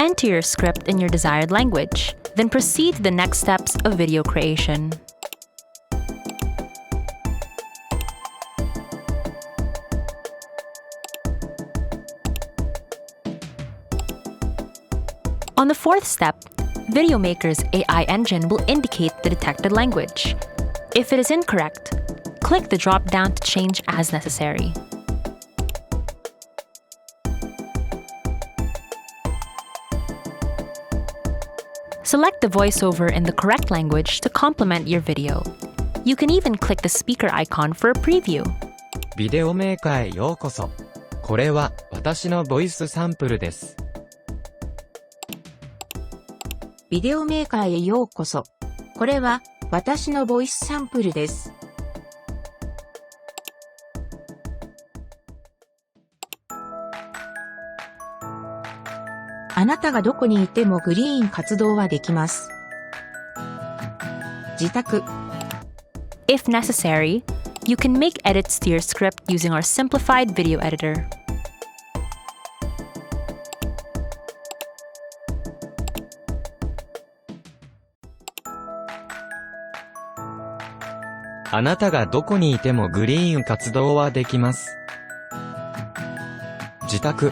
Enter your script in your desired language, then proceed to the next steps of video creation. On the fourth step, Videomaker's AI engine will indicate the detected language. If it is incorrect, click the drop-down to change as necessary. Select the voiceover in the correct language to complement your video. You can even click the speaker icon for a preview. ビデオメーカーへようこそ。これは私のボイスサンプルです。ビデオメーカーへようこそ。これは私のボイスサンプルです。あなたがどこにいてもグリーン活動はできます。自宅。If necessary, you can make edits to your script using our simplified video editor. あなたがどこにいてもグリーン活動はできます。自宅。